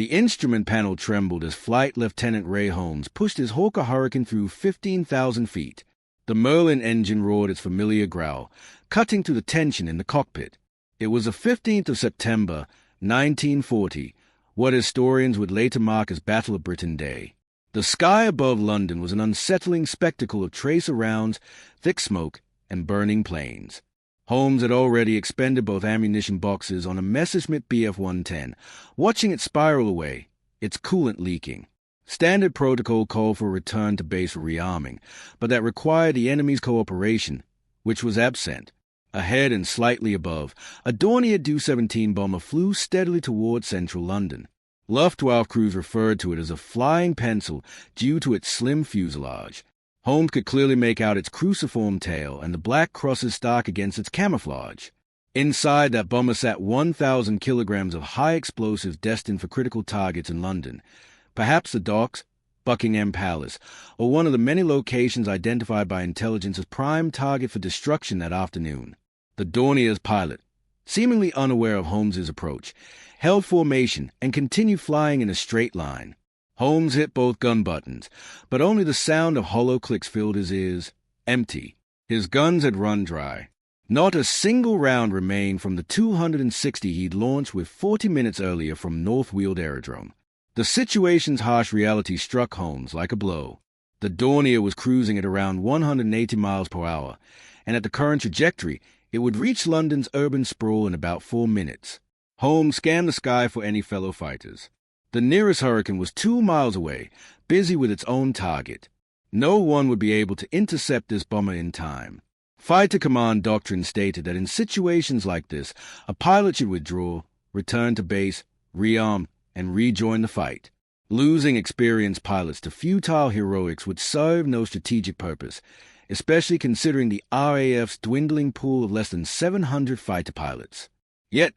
The instrument panel trembled as Flight Lieutenant Ray Holmes pushed his Hawker Hurricane through 15,000 feet. The Merlin engine roared its familiar growl, cutting through the tension in the cockpit. It was the 15th of September, 1940, what historians would later mark as Battle of Britain Day. The sky above London was an unsettling spectacle of tracer rounds, thick smoke, and burning planes. Holmes had already expended both ammunition boxes on a Messerschmitt Bf-110, watching it spiral away, its coolant leaking. Standard protocol called for a return to base for rearming, but that required the enemy's cooperation, which was absent. Ahead and slightly above, a Dornier Do-17 bomber flew steadily toward central London. Luftwaffe crews referred to it as a flying pencil due to its slim fuselage. Holmes could clearly make out its cruciform tail and the black crosses stark against its camouflage. Inside that bomber sat 1,000 kilograms of high explosives destined for critical targets in London, perhaps the docks, Buckingham Palace, or one of the many locations identified by intelligence as prime target for destruction that afternoon. The Dornier's pilot, seemingly unaware of Holmes's approach, held formation and continued flying in a straight line. Holmes hit both gun buttons, but only the sound of hollow clicks filled his ears. Empty. His guns had run dry. Not a single round remained from the 260 he'd launched with 40 minutes earlier from North Weald Aerodrome. The situation's harsh reality struck Holmes like a blow. The Dornier was cruising at around 180 miles per hour, and at the current trajectory, it would reach London's urban sprawl in about 4 minutes. Holmes scanned the sky for any fellow fighters. The nearest Hurricane was 2 miles away, busy with its own target. No one would be able to intercept this bomber in time. Fighter command doctrine stated that in situations like this, a pilot should withdraw, return to base, rearm, and rejoin the fight. Losing experienced pilots to futile heroics would serve no strategic purpose, especially considering the RAF's dwindling pool of less than 700 fighter pilots. Yet,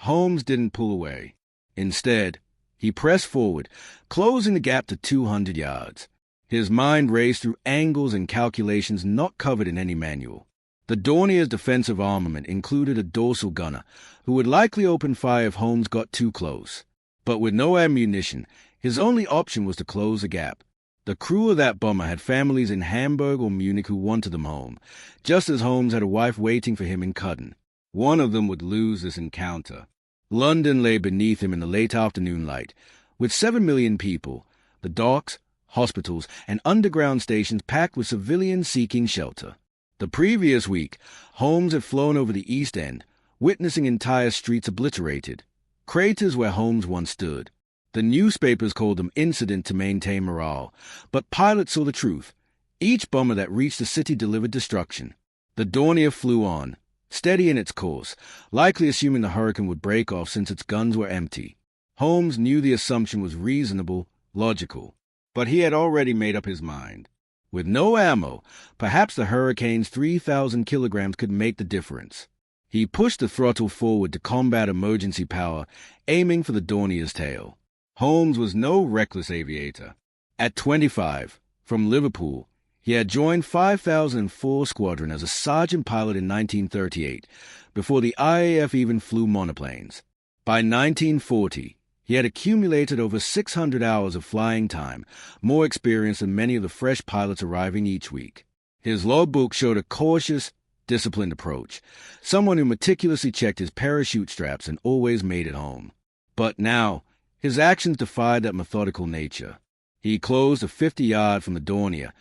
Holmes didn't pull away. Instead, he pressed forward, closing the gap to 200 yards. His mind raced through angles and calculations not covered in any manual. The Dornier's defensive armament included a dorsal gunner, who would likely open fire if Holmes got too close. But with no ammunition, his only option was to close the gap. The crew of that bomber had families in Hamburg or Munich who wanted them home, just as Holmes had a wife waiting for him in Cudden. One of them would lose this encounter. London lay beneath him in the late afternoon light. With 7 million people, the docks, hospitals, and underground stations packed with civilians seeking shelter. The previous week, Holmes had flown over the East End, witnessing entire streets obliterated, craters where Holmes once stood. The newspapers called them incident to maintain morale, but pilots saw the truth. Each bomber that reached the city delivered destruction. The Dornier flew on, steady in its course, likely assuming the Hurricane would break off since its guns were empty. Holmes knew the assumption was reasonable, logical, but he had already made up his mind. With no ammo, perhaps the Hurricane's 3,000 kilograms could make the difference. He pushed the throttle forward to combat emergency power, aiming for the Dornier's tail. Holmes was no reckless aviator. At 25, from Liverpool, he had joined 5004 Squadron as a sergeant pilot in 1938, before the RAF even flew monoplanes. By 1940, he had accumulated over 600 hours of flying time, more experience than many of the fresh pilots arriving each week. His logbook showed a cautious, disciplined approach, someone who meticulously checked his parachute straps and always made it home. But now, his actions defied that methodical nature. He closed a 50-yard from the Dornier,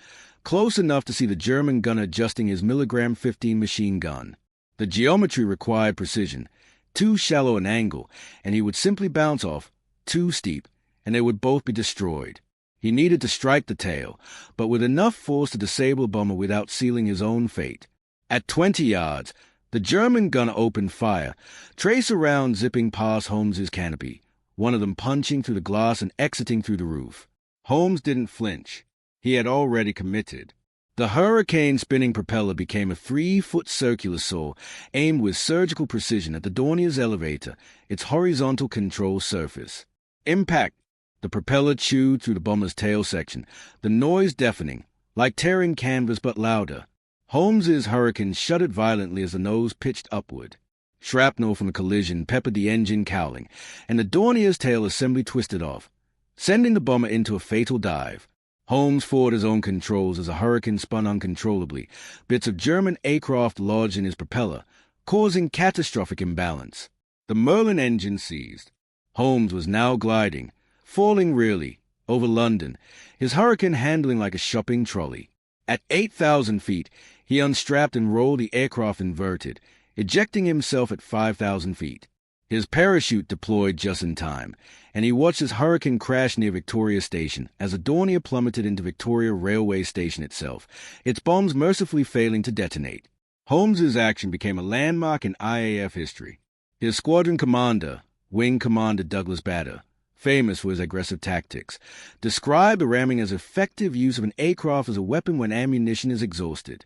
close enough to see the German gunner adjusting his milligram 15 machine gun. The geometry required precision, too shallow an angle, and he would simply bounce off, too steep, and they would both be destroyed. He needed to strike the tail, but with enough force to disable the bomber without sealing his own fate. At 20 yards, the German gunner opened fire, tracer rounds zipping past Holmes's canopy, one of them punching through the glass and exiting through the roof. Holmes didn't flinch. He had already committed. The Hurricane spinning propeller became a 3-foot circular saw aimed with surgical precision at the Dornier's elevator, its horizontal control surface. Impact! The propeller chewed through the bomber's tail section, the noise deafening, like tearing canvas but louder. Holmes's Hurricane shuddered violently as the nose pitched upward. Shrapnel from the collision peppered the engine cowling, and the Dornier's tail assembly twisted off, sending the bomber into a fatal dive. Holmes fought his own controls as the Hurricane spun uncontrollably. Bits of German aircraft lodged in his propeller, causing catastrophic imbalance. The Merlin engine seized. Holmes was now gliding, falling rearly, over London, his Hurricane handling like a shopping trolley. At 8,000 feet, he unstrapped and rolled the aircraft inverted, ejecting himself at 5,000 feet. His parachute deployed just in time, and he watched his Hurricane crash near Victoria Station as the Dornier plummeted into Victoria Railway Station itself, its bombs mercifully failing to detonate. Holmes's action became a landmark in IAF history. His squadron commander, Wing Commander Douglas Bader, famous for his aggressive tactics, described the ramming as effective use of an aircraft as a weapon when ammunition is exhausted.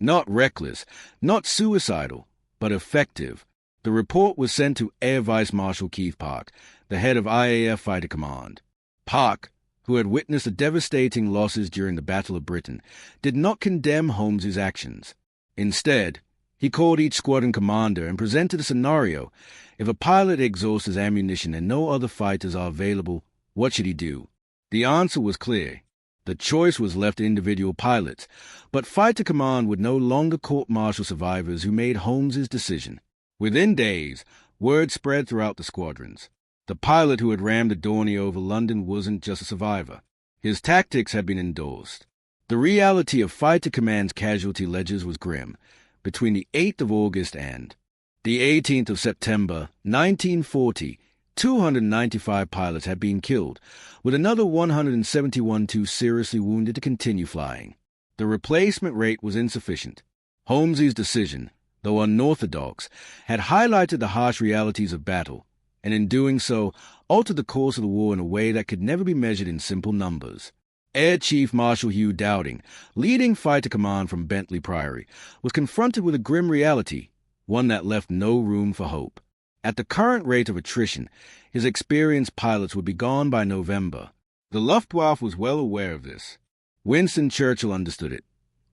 Not reckless, not suicidal, but effective. The report was sent to Air Vice Marshal Keith Park, the head of IAF Fighter Command. Park, who had witnessed the devastating losses during the Battle of Britain, did not condemn Holmes's actions. Instead, he called each squadron commander and presented a scenario. If a pilot exhausts his ammunition and no other fighters are available, what should he do? The answer was clear. The choice was left to individual pilots, but Fighter Command would no longer court-martial survivors who made Holmes's decision. Within days, word spread throughout the squadrons. The pilot who had rammed the Dornier over London wasn't just a survivor. His tactics had been endorsed. The reality of Fighter Command's casualty ledgers was grim. Between the 8th of August and the 18th of September 1940, 295 pilots had been killed, with another 171 too seriously wounded to continue flying. The replacement rate was insufficient. Holmes's decision, though unorthodox, had highlighted the harsh realities of battle, and in doing so, altered the course of the war in a way that could never be measured in simple numbers. Air Chief Marshal Hugh Dowding, leading Fighter Command from Bentley Priory, was confronted with a grim reality, one that left no room for hope. At the current rate of attrition, his experienced pilots would be gone by November. The Luftwaffe was well aware of this. Winston Churchill understood it,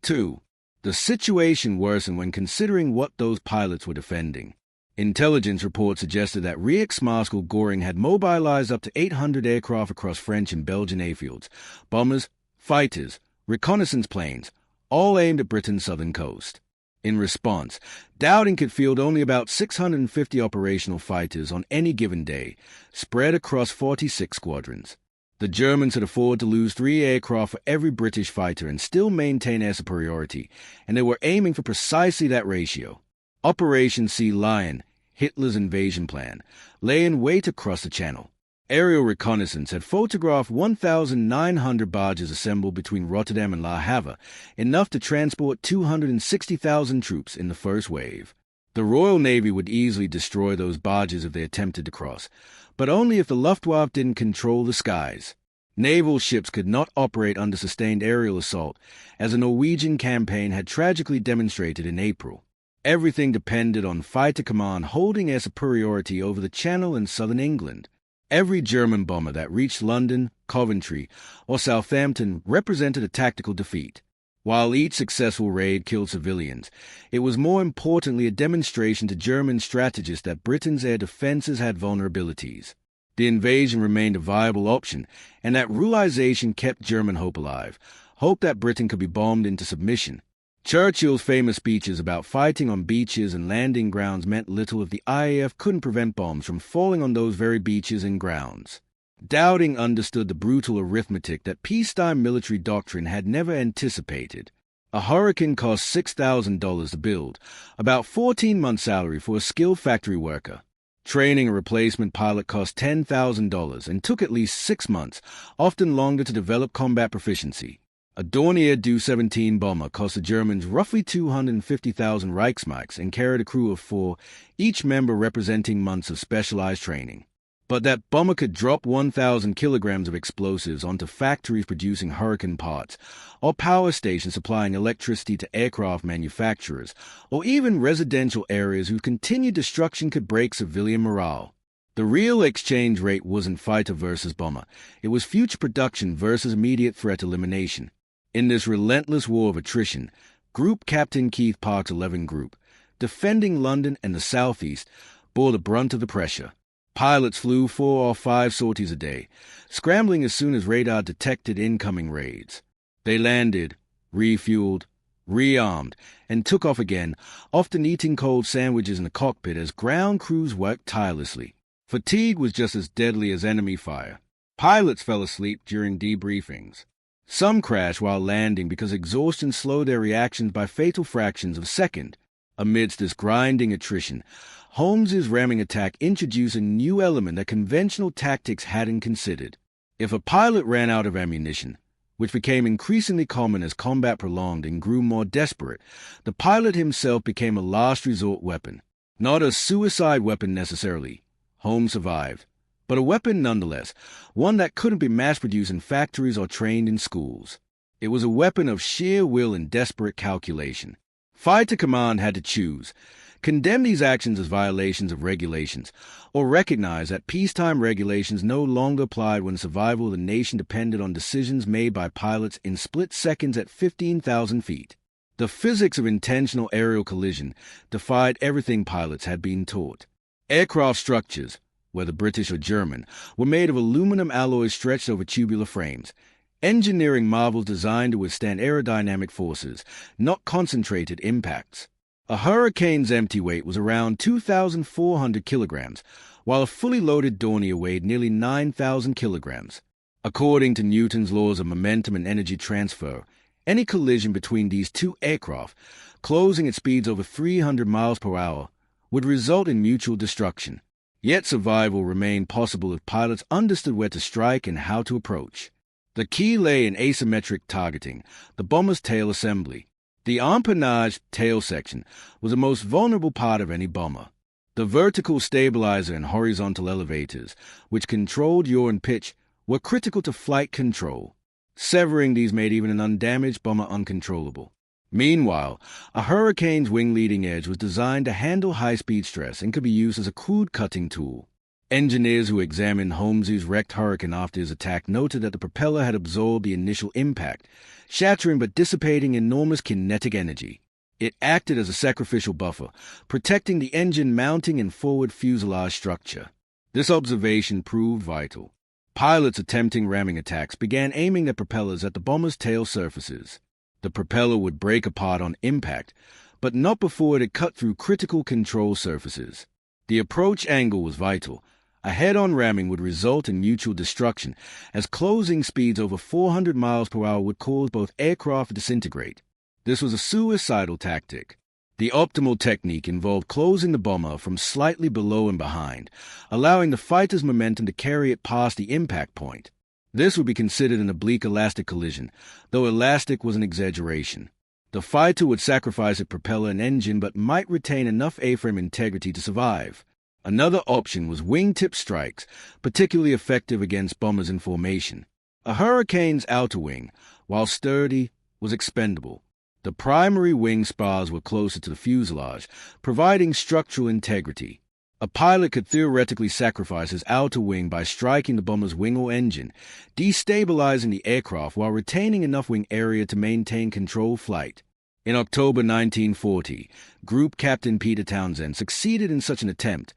too. The situation worsened when considering what those pilots were defending. Intelligence reports suggested that Reichsmarschall Göring had mobilized up to 800 aircraft across French and Belgian airfields, bombers, fighters, reconnaissance planes, all aimed at Britain's southern coast. In response, Dowding could field only about 650 operational fighters on any given day, spread across 46 squadrons. The Germans could afford to lose 3 aircraft for every British fighter and still maintain air superiority, and they were aiming for precisely that ratio. Operation Sea Lion, Hitler's invasion plan, lay in wait across the Channel. Aerial reconnaissance had photographed 1,900 barges assembled between Rotterdam and Le Havre, enough to transport 260,000 troops in the first wave. The Royal Navy would easily destroy those barges if they attempted to cross, but only if the Luftwaffe didn't control the skies. Naval ships could not operate under sustained aerial assault, as the Norwegian campaign had tragically demonstrated in April. Everything depended on Fighter Command holding air superiority over the Channel and southern England. Every German bomber that reached London, Coventry, or Southampton represented a tactical defeat. While each successful raid killed civilians, it was more importantly a demonstration to German strategists that Britain's air defenses had vulnerabilities. The invasion remained a viable option, and that realization kept German hope alive, hope that Britain could be bombed into submission. Churchill's famous speeches about fighting on beaches and landing grounds meant little if the IAF couldn't prevent bombs from falling on those very beaches and grounds. Dowding understood the brutal arithmetic that peacetime military doctrine had never anticipated. A Hurricane cost $6,000 to build, about 14 months' salary for a skilled factory worker. Training a replacement pilot cost $10,000 and took at least 6 months, often longer to develop combat proficiency. A Dornier Do-17 bomber cost the Germans roughly 250,000 Reichsmarks and carried a crew of 4, each member representing months of specialized training. But that bomber could drop 1,000 kilograms of explosives onto factories producing Hurricane parts, or power stations supplying electricity to aircraft manufacturers, or even residential areas whose continued destruction could break civilian morale. The real exchange rate wasn't fighter versus bomber. It was future production versus immediate threat elimination. In this relentless war of attrition, Group Captain Keith Park's 11 Group, defending London and the southeast, bore the brunt of the pressure. Pilots flew 4 or 5 sorties a day, scrambling as soon as radar detected incoming raids. They landed, refueled, rearmed, and took off again, often eating cold sandwiches in the cockpit as ground crews worked tirelessly. Fatigue was just as deadly as enemy fire. Pilots fell asleep during debriefings. Some crashed while landing because exhaustion slowed their reactions by fatal fractions of a second. Amidst this grinding attrition, Holmes's ramming attack introduced a new element that conventional tactics hadn't considered. If a pilot ran out of ammunition, which became increasingly common as combat prolonged and grew more desperate, the pilot himself became a last resort weapon. Not a suicide weapon necessarily. Holmes survived, but a weapon nonetheless, one that couldn't be mass-produced in factories or trained in schools. It was a weapon of sheer will and desperate calculation. Fighter Command had to choose: condemn these actions as violations of regulations, or recognize that peacetime regulations no longer applied when survival of the nation depended on decisions made by pilots in split seconds at 15,000 feet. The physics of intentional aerial collision defied everything pilots had been taught. Aircraft structures, whether British or German, were made of aluminum alloys stretched over tubular frames, engineering marvels designed to withstand aerodynamic forces, not concentrated impacts. A Hurricane's empty weight was around 2,400 kilograms, while a fully loaded Dornier weighed nearly 9,000 kilograms. According to Newton's laws of momentum and energy transfer, any collision between these two aircraft, closing at speeds over 300 miles per hour, would result in mutual destruction. Yet survival remained possible if pilots understood where to strike and how to approach. The key lay in asymmetric targeting, the bomber's tail assembly. The empennage tail section was the most vulnerable part of any bomber. The vertical stabilizer and horizontal elevators, which controlled yaw and pitch, were critical to flight control. Severing these made even an undamaged bomber uncontrollable. Meanwhile, a Hurricane's wing leading edge was designed to handle high-speed stress and could be used as a crude cutting tool. Engineers who examined Holmes's wrecked Hurricane after his attack noted that the propeller had absorbed the initial impact, shattering but dissipating enormous kinetic energy. It acted as a sacrificial buffer, protecting the engine mounting and forward fuselage structure. This observation proved vital. Pilots attempting ramming attacks began aiming their propellers at the bomber's tail surfaces. The propeller would break apart on impact, but not before it had cut through critical control surfaces. The approach angle was vital. A head-on ramming would result in mutual destruction, as closing speeds over 400 miles per hour would cause both aircraft to disintegrate. This was a suicidal tactic. The optimal technique involved closing the bomber from slightly below and behind, allowing the fighter's momentum to carry it past the impact point. This would be considered an oblique elastic collision, though elastic was an exaggeration. The fighter would sacrifice its propeller and engine but might retain enough A-frame integrity to survive. Another option was wingtip strikes, particularly effective against bombers in formation. A Hurricane's outer wing, while sturdy, was expendable. The primary wing spars were closer to the fuselage, providing structural integrity. A pilot could theoretically sacrifice his outer wing by striking the bomber's wing or engine, destabilizing the aircraft while retaining enough wing area to maintain controlled flight. In October 1940, Group Captain Peter Townsend succeeded in such an attempt,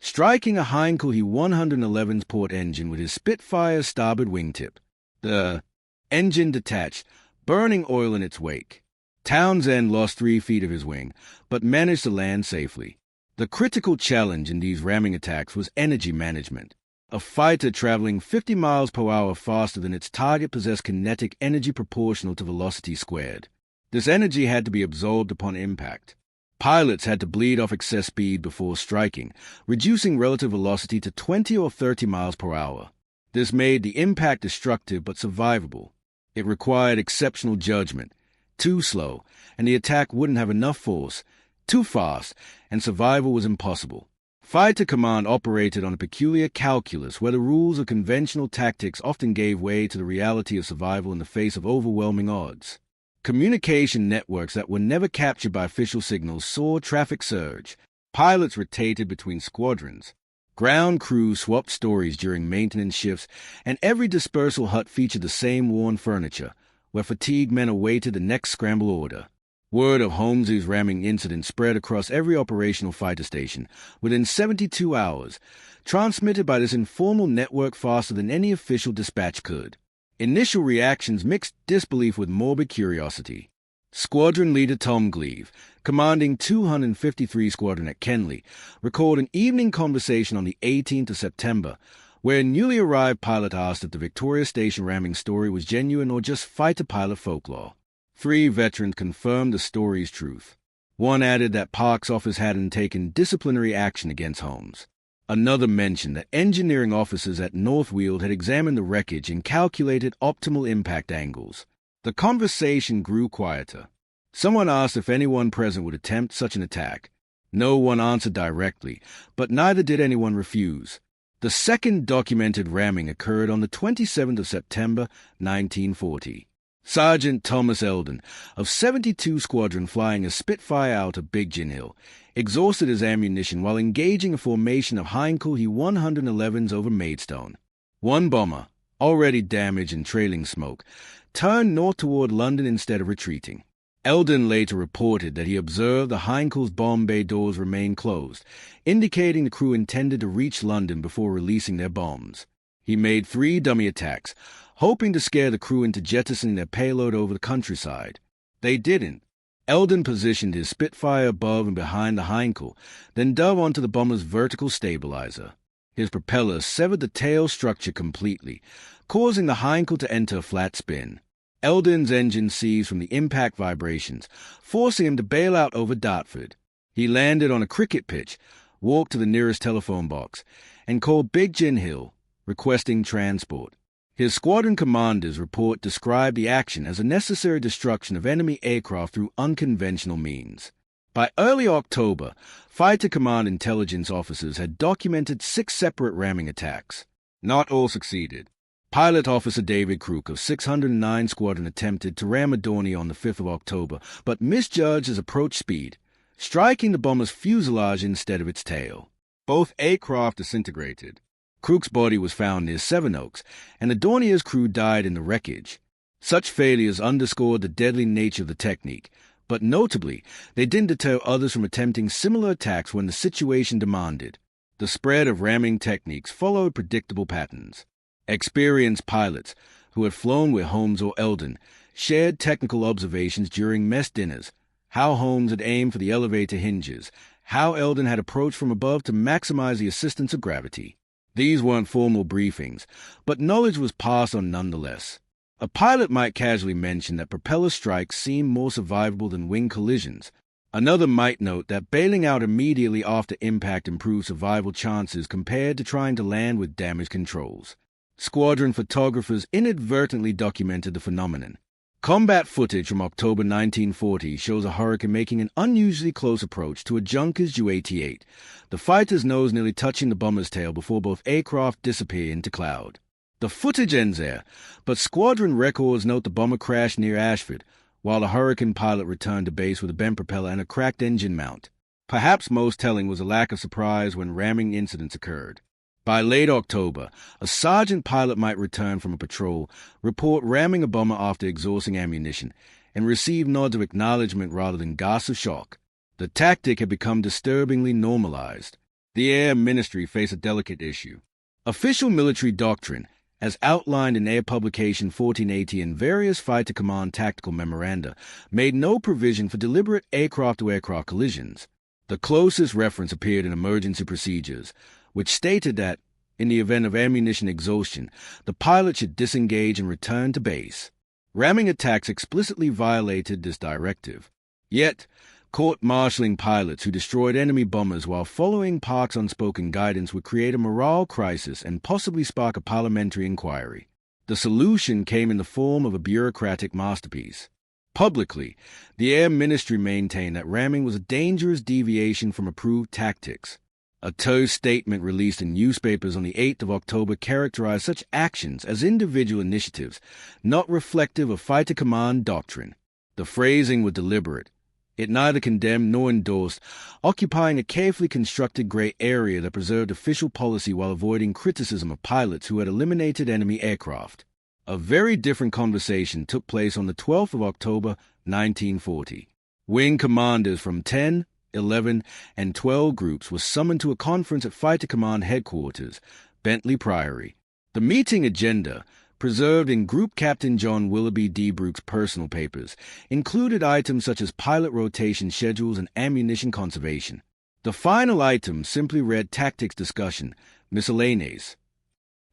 striking a Heinkel 111's port engine with his Spitfire's starboard wingtip. The engine detached, burning oil in its wake. Townsend lost 3 feet of his wing, but managed to land safely. The critical challenge in these ramming attacks was energy management. A fighter traveling 50 miles per hour faster than its target possessed kinetic energy proportional to velocity squared. This energy had to be absorbed upon impact. Pilots had to bleed off excess speed before striking, reducing relative velocity to 20 or 30 miles per hour. This made the impact destructive but survivable. It required exceptional judgment. Too slow, and the attack wouldn't have enough force. Too fast, and survival was impossible. Fighter Command operated on a peculiar calculus where the rules of conventional tactics often gave way to the reality of survival in the face of overwhelming odds. Communication networks that were never captured by official signals saw traffic surge. Pilots rotated between squadrons. Ground crews swapped stories during maintenance shifts, and every dispersal hut featured the same worn furniture, where fatigued men awaited the next scramble order. Word of Holmes's ramming incident spread across every operational fighter station within 72 hours, transmitted by this informal network faster than any official dispatch could. Initial reactions mixed disbelief with morbid curiosity. Squadron leader Tom Gleave, commanding 253 Squadron at Kenley, recalled an evening conversation on the 18th of September, where a newly arrived pilot asked if the Victoria Station ramming story was genuine or just fighter pilot folklore. 3 veterans confirmed the story's truth. One added that Park's office hadn't taken disciplinary action against Holmes. Another mentioned that engineering officers at Northfield had examined the wreckage and calculated optimal impact angles. The conversation grew quieter. Someone asked if anyone present would attempt such an attack. No one answered directly, but neither did anyone refuse. The second documented ramming occurred on the 27th of September, 1940. Sergeant Thomas Eldon, of 72 Squadron flying a Spitfire out of Big Gin Hill, exhausted his ammunition while engaging a formation of Heinkel He-111s over Maidstone. One bomber, already damaged and trailing smoke, turned north toward London instead of retreating. Eldon later reported that he observed the Heinkel's bomb bay doors remain closed, indicating the crew intended to reach London before releasing their bombs. He made 3 dummy attacks, hoping to scare the crew into jettisoning their payload over the countryside. They didn't. Eldon positioned his Spitfire above and behind the Heinkel, then dove onto the bomber's vertical stabilizer. His propeller severed the tail structure completely, causing the Heinkel to enter a flat spin. Eldon's engine seized from the impact vibrations, forcing him to bail out over Dartford. He landed on a cricket pitch, walked to the nearest telephone box, and called Big Gin Hill, requesting transport. His squadron commander's report described the action as a necessary destruction of enemy aircraft through unconventional means. By early October, Fighter Command intelligence officers had documented 6 separate ramming attacks. Not all succeeded. Pilot Officer David Crook of 609 Squadron attempted to ram a Dornier on the 5th of October, but misjudged his approach speed, striking the bomber's fuselage instead of its tail. Both aircraft disintegrated. Crook's body was found near Sevenoaks, and the Dornier's crew died in the wreckage. Such failures underscored the deadly nature of the technique, but notably, they didn't deter others from attempting similar attacks when the situation demanded. The spread of ramming techniques followed predictable patterns. Experienced pilots, who had flown with Holmes or Eldon, shared technical observations during mess dinners, how Holmes had aimed for the elevator hinges, how Eldon had approached from above to maximize the assistance of gravity. These weren't formal briefings, but knowledge was passed on nonetheless. A pilot might casually mention that propeller strikes seemed more survivable than wing collisions. Another might note that bailing out immediately after impact improved survival chances compared to trying to land with damaged controls. Squadron photographers inadvertently documented the phenomenon. Combat footage from October 1940 shows a Hurricane making an unusually close approach to a Junkers Ju-88, the fighter's nose nearly touching the bomber's tail before both aircraft disappear into cloud. The footage ends there, but squadron records note the bomber crashed near Ashford, while the Hurricane pilot returned to base with a bent propeller and a cracked engine mount. Perhaps most telling was a lack of surprise when ramming incidents occurred. By late October, a sergeant pilot might return from a patrol, report ramming a bomber after exhausting ammunition, and receive nods of acknowledgement rather than gasps of shock. The tactic had become disturbingly normalized. The Air Ministry faced a delicate issue. Official military doctrine, as outlined in Air Publication 1480 and various Fighter Command tactical memoranda, made no provision for deliberate aircraft-to-aircraft collisions. The closest reference appeared in emergency procedures, which stated that, in the event of ammunition exhaustion, the pilot should disengage and return to base. Ramming attacks explicitly violated this directive. Yet, court-martialing pilots who destroyed enemy bombers while following Park's unspoken guidance would create a morale crisis and possibly spark a parliamentary inquiry. The solution came in the form of a bureaucratic masterpiece. Publicly, the Air Ministry maintained that ramming was a dangerous deviation from approved tactics. A terse statement released in newspapers on the 8th of October characterized such actions as individual initiatives, not reflective of Fighter Command doctrine. The phrasing was deliberate. It neither condemned nor endorsed, occupying a carefully constructed gray area that preserved official policy while avoiding criticism of pilots who had eliminated enemy aircraft. A very different conversation took place on the 12th of October, 1940. Wing commanders from 10, 11, and 12 groups were summoned to a conference at Fighter Command Headquarters, Bentley Priory. The meeting agenda, preserved in Group Captain John Willoughby D. Brooks' personal papers, included items such as pilot rotation schedules and ammunition conservation. The final item simply read Tactics Discussion, Miscellaneous.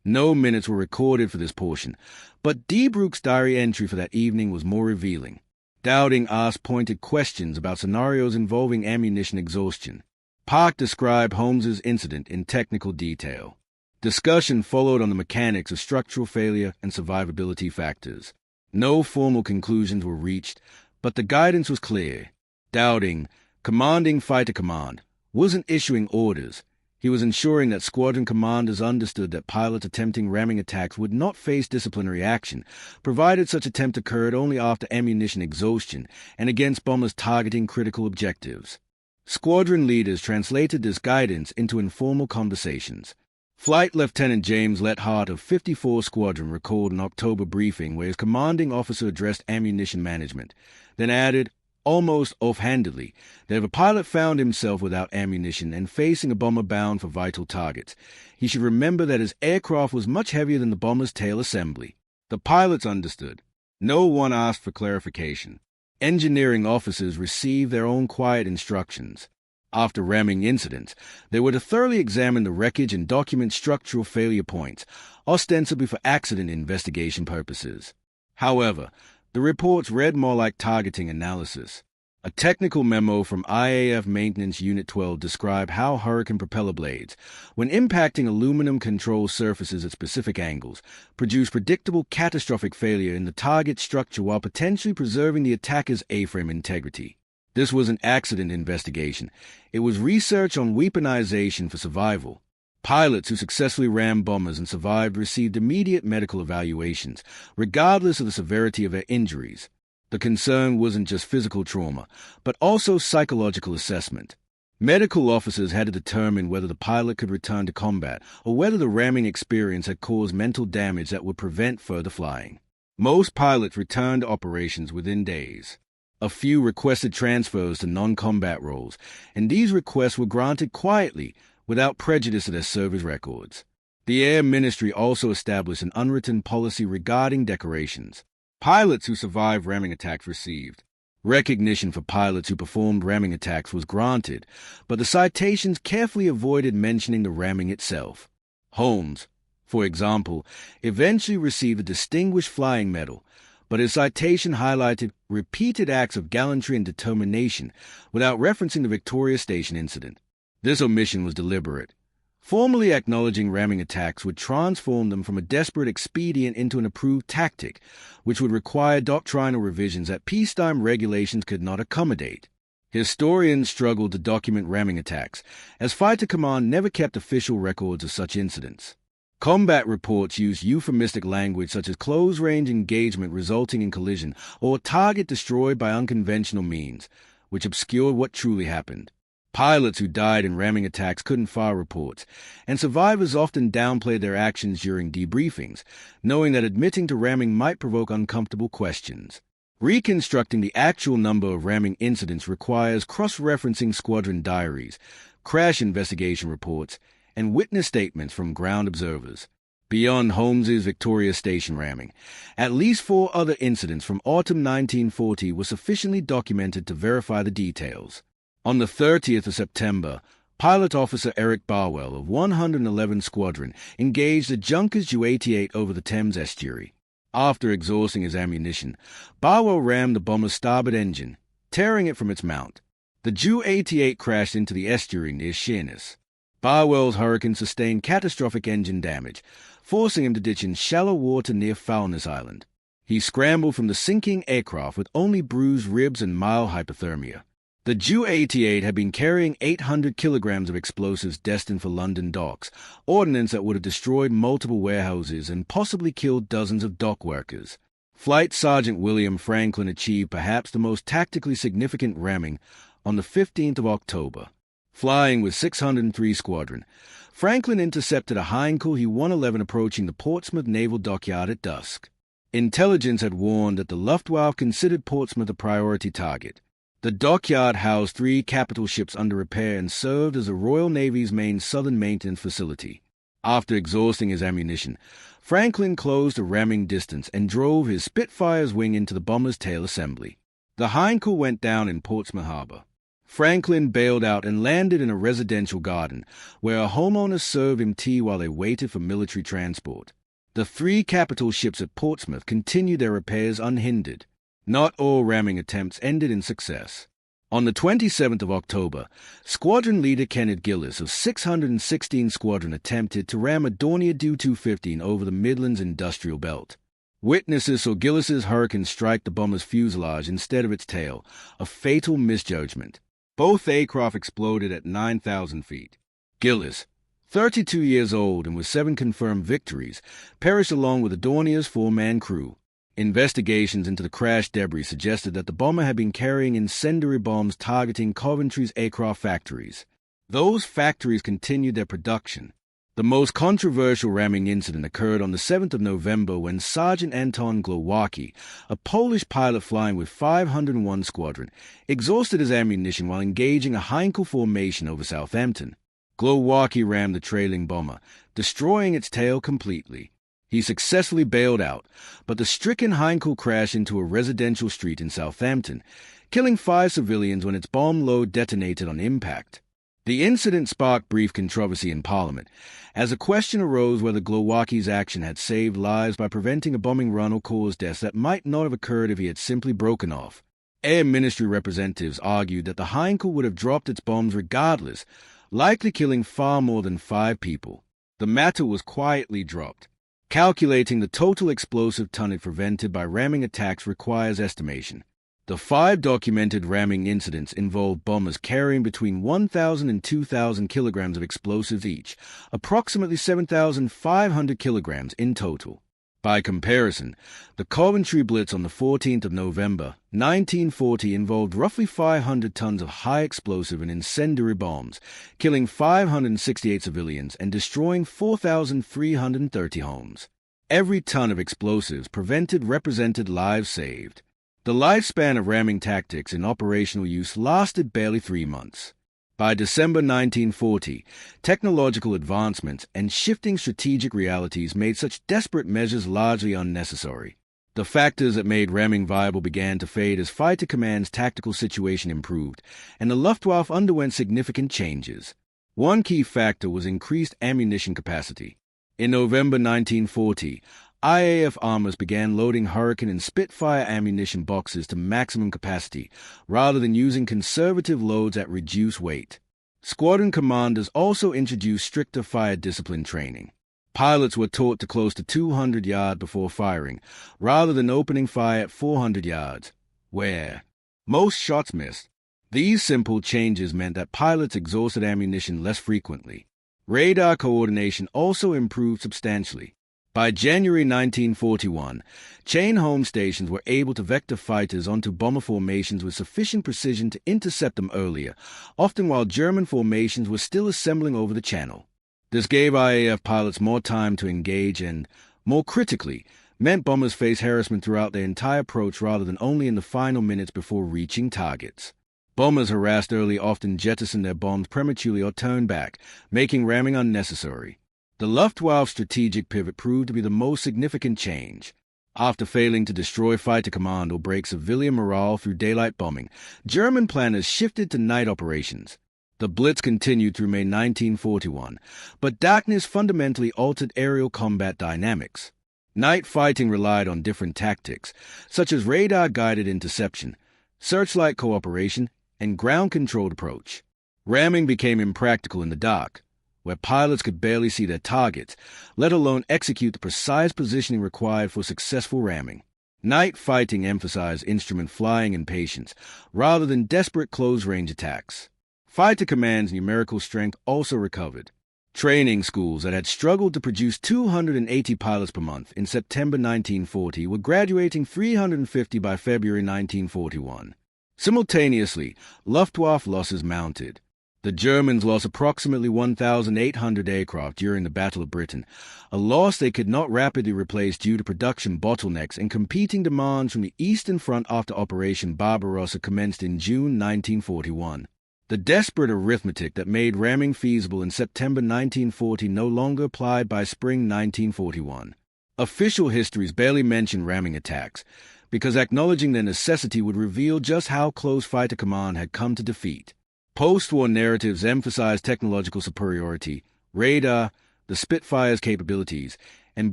No minutes were recorded for this portion, but D. Brooks' diary entry for that evening was more revealing. Dowding asked pointed questions about scenarios involving ammunition exhaustion. Park described Holmes's incident in technical detail. Discussion followed on the mechanics of structural failure and survivability factors. No formal conclusions were reached, but the guidance was clear. Dowding, commanding Fighter Command, wasn't issuing orders. He was ensuring that squadron commanders understood that pilots attempting ramming attacks would not face disciplinary action, provided such attempt occurred only after ammunition exhaustion and against bombers targeting critical objectives. Squadron leaders translated this guidance into informal conversations. Flight Lieutenant James Lethart of 54 Squadron recalled an October briefing where his commanding officer addressed ammunition management, then added, almost offhandedly, that if a pilot found himself without ammunition and facing a bomber bound for vital targets, he should remember that his aircraft was much heavier than the bomber's tail assembly. The pilots understood. No one asked for clarification. Engineering officers received their own quiet instructions. After ramming incidents, they were to thoroughly examine the wreckage and document structural failure points, ostensibly for accident investigation purposes. However, the reports read more like targeting analysis. A technical memo from IAF Maintenance Unit 12 described how Hurricane propeller blades, when impacting aluminum control surfaces at specific angles, produce predictable catastrophic failure in the target structure while potentially preserving the attacker's A-frame integrity. This was an accident investigation. It was research on weaponization for survival. Pilots who successfully rammed bombers and survived received immediate medical evaluations, regardless of the severity of their injuries. The concern wasn't just physical trauma, but also psychological assessment. Medical officers had to determine whether the pilot could return to combat or whether the ramming experience had caused mental damage that would prevent further flying. Most pilots returned to operations within days. A few requested transfers to non-combat roles, and these requests were granted quietly, without prejudice to their service records. The Air Ministry also established an unwritten policy regarding decorations. Pilots who survived ramming attacks received. Recognition for pilots who performed ramming attacks was granted, but the citations carefully avoided mentioning the ramming itself. Holmes, for example, eventually received a Distinguished Flying Medal, but his citation highlighted repeated acts of gallantry and determination without referencing the Victoria Station incident. This omission was deliberate. Formally acknowledging ramming attacks would transform them from a desperate expedient into an approved tactic, which would require doctrinal revisions that peacetime regulations could not accommodate. Historians struggled to document ramming attacks, as Fighter Command never kept official records of such incidents. Combat reports used euphemistic language such as close-range engagement resulting in collision or target destroyed by unconventional means, which obscured what truly happened. Pilots who died in ramming attacks couldn't file reports, and survivors often downplayed their actions during debriefings, knowing that admitting to ramming might provoke uncomfortable questions. Reconstructing the actual number of ramming incidents requires cross-referencing squadron diaries, crash investigation reports, and witness statements from ground observers. Beyond Holmes's Victoria Station ramming, at least 4 other incidents from autumn 1940 were sufficiently documented to verify the details. On the 30th of September, Pilot Officer Eric Barwell of 111 Squadron engaged the Junkers Ju-88 over the Thames estuary. After exhausting his ammunition, Barwell rammed the bomber's starboard engine, tearing it from its mount. The Ju-88 crashed into the estuary near Sheerness. Barwell's Hurricane sustained catastrophic engine damage, forcing him to ditch in shallow water near Foulness Island. He scrambled from the sinking aircraft with only bruised ribs and mild hypothermia. The Ju-88 had been carrying 800 kilograms of explosives destined for London docks, ordnance that would have destroyed multiple warehouses and possibly killed dozens of dock workers. Flight Sergeant William Franklin achieved perhaps the most tactically significant ramming on the 15th of October. Flying with 603 Squadron, Franklin intercepted a Heinkel He-111 approaching the Portsmouth Naval Dockyard at dusk. Intelligence had warned that the Luftwaffe considered Portsmouth a priority target. The dockyard housed 3 capital ships under repair and served as the Royal Navy's main southern maintenance facility. After exhausting his ammunition, Franklin closed a ramming distance and drove his Spitfire's wing into the bomber's tail assembly. The Heinkel went down in Portsmouth Harbor. Franklin bailed out and landed in a residential garden, where a homeowner served him tea while they waited for military transport. The 3 capital ships at Portsmouth continued their repairs unhindered. Not all ramming attempts ended in success. On the 27th of October, Squadron Leader Kenneth Gillis of 616 Squadron attempted to ram a Dornier Do-215 over the Midlands industrial belt. Witnesses saw Gillis's Hurricane strike the bomber's fuselage instead of its tail, a fatal misjudgment. Both aircraft exploded at 9,000 feet. Gillis, 32 years old and with 7 confirmed victories, perished along with the Dornier's 4-man crew. Investigations into the crash debris suggested that the bomber had been carrying incendiary bombs targeting Coventry's aircraft factories. Those factories continued their production. The most controversial ramming incident occurred on the 7th of November when Sergeant Anton Glowacki, a Polish pilot flying with 501 Squadron, exhausted his ammunition while engaging a Heinkel formation over Southampton. Glowacki rammed the trailing bomber, destroying its tail completely. He successfully bailed out, but the stricken Heinkel crashed into a residential street in Southampton, killing 5 civilians when its bomb load detonated on impact. The incident sparked brief controversy in Parliament, as a question arose whether Glowacki's action had saved lives by preventing a bombing run or caused deaths that might not have occurred if he had simply broken off. Air Ministry representatives argued that the Heinkel would have dropped its bombs regardless, likely killing far more than 5 people. The matter was quietly dropped. Calculating the total explosive tonnage prevented by ramming attacks requires estimation. The 5 documented ramming incidents involved bombers carrying between 1,000 and 2,000 kilograms of explosives each, approximately 7,500 kilograms in total. By comparison, the Coventry Blitz on the 14th of November, 1940 involved roughly 500 tons of high explosive and incendiary bombs, killing 568 civilians and destroying 4,330 homes. Every ton of explosives represented lives saved. The lifespan of ramming tactics in operational use lasted barely 3 months. By December 1940, technological advancements and shifting strategic realities made such desperate measures largely unnecessary. The factors that made ramming viable began to fade as Fighter Command's tactical situation improved, and the Luftwaffe underwent significant changes. One key factor was increased ammunition capacity. In November 1940, IAF armors began loading Hurricane and Spitfire ammunition boxes to maximum capacity, rather than using conservative loads at reduced weight. Squadron commanders also introduced stricter fire discipline training. Pilots were taught to close to 200 yards before firing, rather than opening fire at 400 yards, where most shots missed. These simple changes meant that pilots exhausted ammunition less frequently. Radar coordination also improved substantially. By January 1941, chain home stations were able to vector fighters onto bomber formations with sufficient precision to intercept them earlier, often while German formations were still assembling over the channel. This gave IAF pilots more time to engage and, more critically, meant bombers face harassment throughout their entire approach rather than only in the final minutes before reaching targets. Bombers harassed early often jettisoned their bombs prematurely or turned back, making ramming unnecessary. The Luftwaffe strategic pivot proved to be the most significant change. After failing to destroy Fighter Command or break civilian morale through daylight bombing, German planners shifted to night operations. The Blitz continued through May 1941, but darkness fundamentally altered aerial combat dynamics. Night fighting relied on different tactics, such as radar-guided interception, searchlight cooperation, and ground-controlled approach. Ramming became impractical in the dark, where pilots could barely see their targets, let alone execute the precise positioning required for successful ramming. Night fighting emphasized instrument flying and patience, rather than desperate close-range attacks. Fighter Command's numerical strength also recovered. Training schools that had struggled to produce 280 pilots per month in September 1940 were graduating 350 by February 1941. Simultaneously, Luftwaffe losses mounted. The Germans lost approximately 1,800 aircraft during the Battle of Britain, a loss they could not rapidly replace due to production bottlenecks and competing demands from the Eastern Front after Operation Barbarossa commenced in June 1941. The desperate arithmetic that made ramming feasible in September 1940 no longer applied by spring 1941. Official histories barely mention ramming attacks, because acknowledging their necessity would reveal just how close Fighter Command had come to defeat. Post-war narratives emphasize technological superiority, radar, the Spitfire's capabilities, and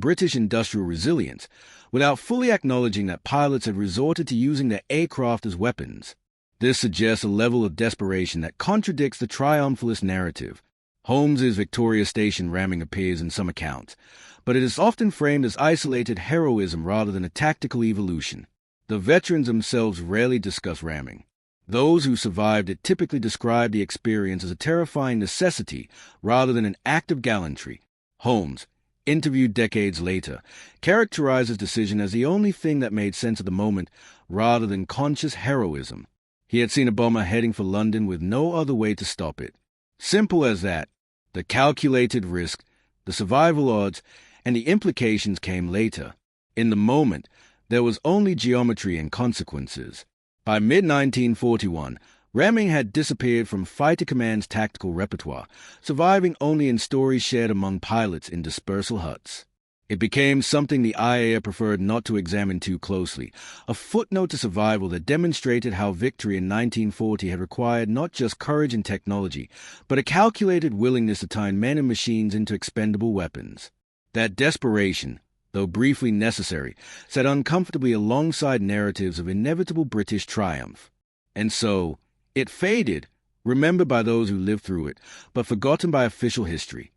British industrial resilience, without fully acknowledging that pilots had resorted to using their aircraft as weapons. This suggests a level of desperation that contradicts the triumphalist narrative. Holmes's Victoria Station ramming appears in some accounts, but it is often framed as isolated heroism rather than a tactical evolution. The veterans themselves rarely discuss ramming. Those who survived it typically describe the experience as a terrifying necessity rather than an act of gallantry. Holmes, interviewed decades later, characterized his decision as the only thing that made sense at the moment rather than conscious heroism. He had seen a bomber heading for London with no other way to stop it. Simple as that. The calculated risk, the survival odds, and the implications came later. In the moment, there was only geometry and consequences. By mid-1941, ramming had disappeared from Fighter Command's tactical repertoire, surviving only in stories shared among pilots in dispersal huts. It became something the IAA preferred not to examine too closely, a footnote to survival that demonstrated how victory in 1940 had required not just courage and technology, but a calculated willingness to turn men and machines into expendable weapons. That desperation, though briefly necessary, sat uncomfortably alongside narratives of inevitable British triumph. And so, it faded, remembered by those who lived through it, but forgotten by official history.